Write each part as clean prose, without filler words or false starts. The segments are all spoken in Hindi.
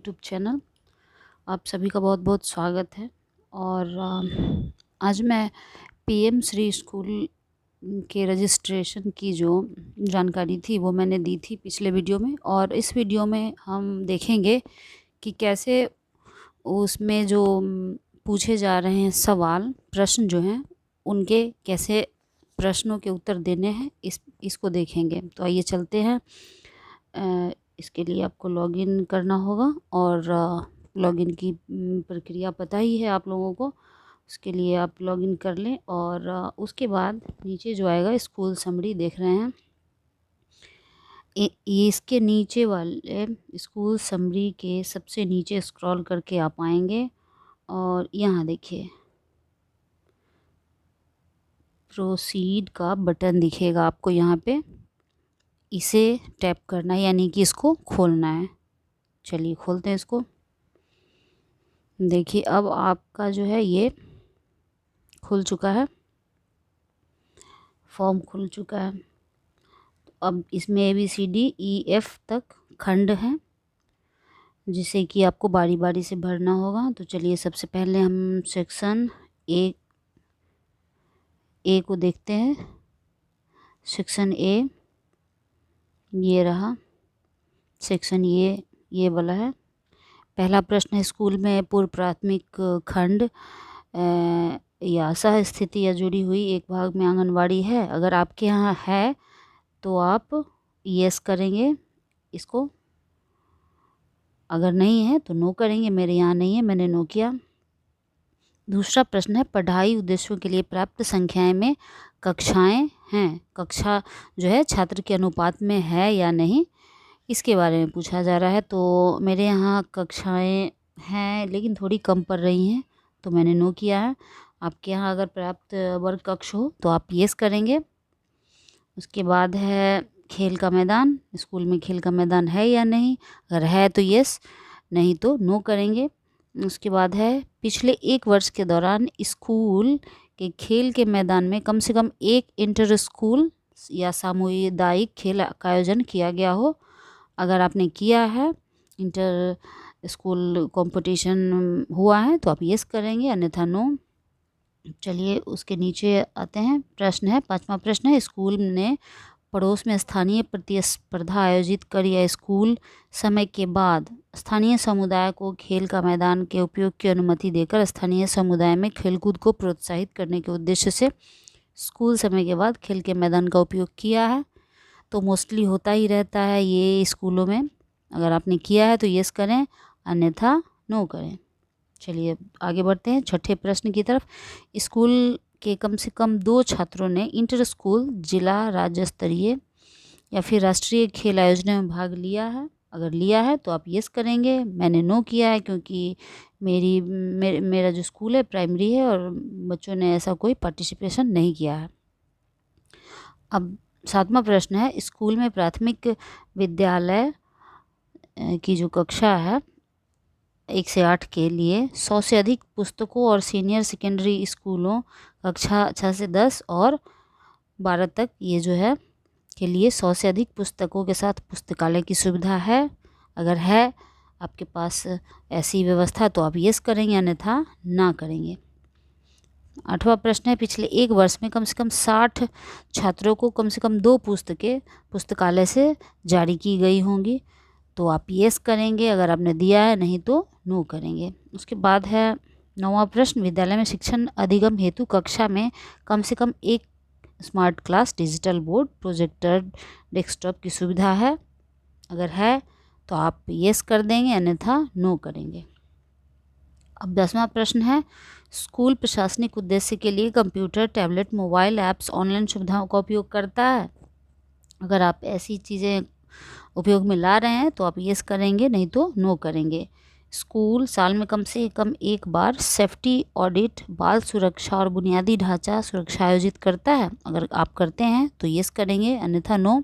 YouTube channel. आप सभी का बहुत बहुत स्वागत है। और आज मैं पीएम श्री स्कूल के रजिस्ट्रेशन की जो जानकारी थी वो मैंने दी थी पिछले वीडियो में, और इस वीडियो में हम देखेंगे कि कैसे उसमें जो पूछे जा रहे हैं सवाल प्रश्न जो हैं उनके कैसे प्रश्नों के उत्तर देने हैं, इसको देखेंगे। तो आइए चलते हैं। इसके लिए आपको लॉगिन करना होगा, और लॉगिन की प्रक्रिया पता ही है आप लोगों को। उसके लिए आप लॉगिन कर लें, और उसके बाद नीचे जो आएगा स्कूल समरी देख रहे हैं, ये इसके नीचे वाले स्कूल समरी के सबसे नीचे स्क्रॉल करके आप आएंगे, और यहाँ देखिए प्रोसीड का बटन दिखेगा आपको। यहाँ पे इसे टैप करना है, यानी कि इसको खोलना है। चलिए खोलते हैं इसको। देखिए अब आपका जो है ये खुल चुका है, फॉर्म खुल चुका है। तो अब इसमें ABCDEF तक खंड हैं, जिसे कि आपको बारी बारी से भरना होगा। तो चलिए सबसे पहले हम सेक्शन ए को देखते हैं। सेक्शन ए ये रहा, सेक्शन ये वाला है। पहला प्रश्न है, स्कूल में पूर्व प्राथमिक खंड या सह स्थिति या जुड़ी हुई एक भाग में आंगनवाड़ी है? अगर आपके यहाँ है तो आप यस करेंगे इसको, अगर नहीं है तो नो करेंगे। मेरे यहाँ नहीं है, मैंने नो किया। दूसरा प्रश्न है, पढ़ाई उद्देश्यों के लिए पर्याप्त संख्याएं में कक्षाएं हैं? कक्षा जो है छात्र के अनुपात में है या नहीं, इसके बारे में पूछा जा रहा है। तो मेरे यहाँ कक्षाएं हैं लेकिन थोड़ी कम पड़ रही हैं, तो मैंने नो किया है। आपके यहाँ अगर पर्याप्त वर्ग कक्ष हो तो आप यस करेंगे। उसके बाद है खेल का मैदान, स्कूल में खेल का मैदान है या नहीं? अगर है तो यस, नहीं तो नो करेंगे। उसके बाद है, पिछले एक वर्ष के दौरान स्कूल के खेल के मैदान में कम से कम एक इंटर स्कूल या सामुदायिक खेल का आयोजन किया गया हो? अगर आपने किया है, इंटर स्कूल कंपटीशन हुआ है, तो आप यस करेंगे, अन्यथा नो। चलिए उसके नीचे आते हैं। प्रश्न है, पांचवा प्रश्न है, स्कूल ने पड़ोस में स्थानीय प्रतिस्पर्धा आयोजित कर या स्कूल समय के बाद स्थानीय समुदाय को खेल का मैदान के उपयोग की अनुमति देकर स्थानीय समुदाय में खेलकूद को प्रोत्साहित करने के उद्देश्य से स्कूल समय के बाद खेल के मैदान का उपयोग किया है? तो मोस्टली होता ही रहता है ये स्कूलों में। अगर आपने किया है तो यस करें, अन्यथा नो करें। चलिए आगे बढ़ते हैं छठे प्रश्न की तरफ। स्कूल के कम से कम 2 छात्रों ने इंटर स्कूल, जिला, राज्य स्तरीय या फिर राष्ट्रीय खेल आयोजन में भाग लिया है? अगर लिया है तो आप यस करेंगे। मैंने नो किया है क्योंकि मेरा जो स्कूल है प्राइमरी है और बच्चों ने ऐसा कोई पार्टिसिपेशन नहीं किया है। अब सातवां प्रश्न है, स्कूल में प्राथमिक विद्यालय की जो कक्षा है 1 से 8 के लिए 100 से अधिक पुस्तकों और सीनियर सेकेंडरी स्कूलों कक्षा 6 से 10 और 12 तक ये जो है के लिए 100 से अधिक पुस्तकों के साथ पुस्तकालय की सुविधा है? अगर है आपके पास ऐसी व्यवस्था तो आप यस करेंगे, अन्यथा ना करेंगे। आठवां प्रश्न है, पिछले एक वर्ष में कम से कम 60 छात्रों को कम से कम 2 पुस्तकें पुस्तकालय से जारी की गई होंगी? तो आप यस करेंगे अगर आपने दिया है, नहीं तो नो करेंगे। उसके बाद है नौवां प्रश्न, विद्यालय में शिक्षण अधिगम हेतु कक्षा में कम से कम एक smart class, digital board, projector, desktop की सुविधा है? अगर है तो आप यस कर देंगे, अन्यथा नो करेंगे। अब 10वां प्रश्न है, स्कूल प्रशासनिक उद्देश्य के लिए computer, tablet, mobile apps, online सुविधाओं का उपयोग करता है? अगर आप ऐसी चीज़ें उपयोग में ला रहे हैं तो आप यस करेंगे, नहीं तो नो करेंगे। स्कूल साल में कम से कम एक बार सेफ्टी ऑडिट, बाल सुरक्षा और बुनियादी ढांचा सुरक्षा आयोजित करता है? अगर आप करते हैं तो यस करेंगे, अन्यथा नो।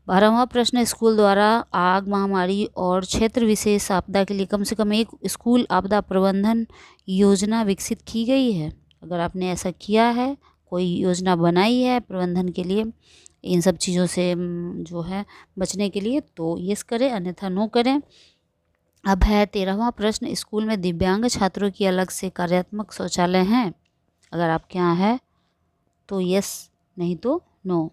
12वां प्रश्न, स्कूल द्वारा आग, महामारी और क्षेत्र विशेष आपदा के लिए कम से कम एक स्कूल आपदा प्रबंधन योजना विकसित की गई है? अगर आपने ऐसा किया है, कोई योजना बनाई है प्रबंधन के लिए, इन सब चीज़ों से जो है बचने के लिए, तो यस करें, अन्यथा नो करें। अब है 13वां प्रश्न, स्कूल में दिव्यांग छात्रों की अलग से कार्यात्मक शौचालय हैं? अगर आपके यहाँ है तो यस, नहीं तो नो।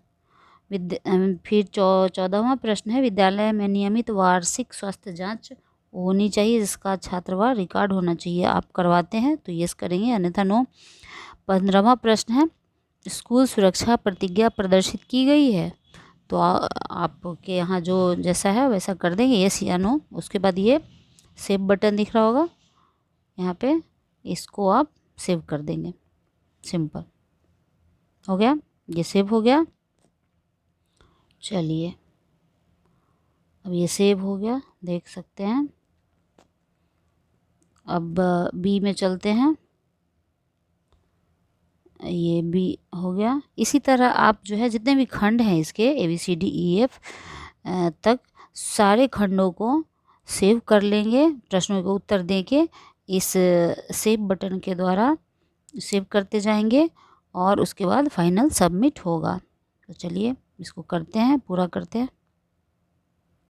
फिर 14वां प्रश्न है, विद्यालय में नियमित वार्षिक स्वास्थ्य जांच होनी चाहिए जिसका छात्रवार रिकॉर्ड होना चाहिए। आप करवाते हैं तो यस करेंगे, अन्यथा नो। 15वां प्रश्न है, स्कूल सुरक्षा प्रतिज्ञा प्रदर्शित की गई है? तो आपके यहाँ जो जैसा है वैसा कर देंगे, यस या नो। उसके बाद ये सेव बटन दिख रहा होगा यहाँ पे, इसको आप सेव कर देंगे। सिंपल हो गया, ये सेव हो गया। चलिए अब ये सेव हो गया, देख सकते हैं। अब बी में चलते हैं, ये बी हो गया। इसी तरह आप जो है जितने भी खंड हैं इसके ABCDEF तक सारे खंडों को सेव कर लेंगे, प्रश्नों के उत्तर देके इस सेव बटन के द्वारा सेव करते जाएंगे और उसके बाद फाइनल सबमिट होगा। तो चलिए इसको करते हैं, पूरा करते हैं।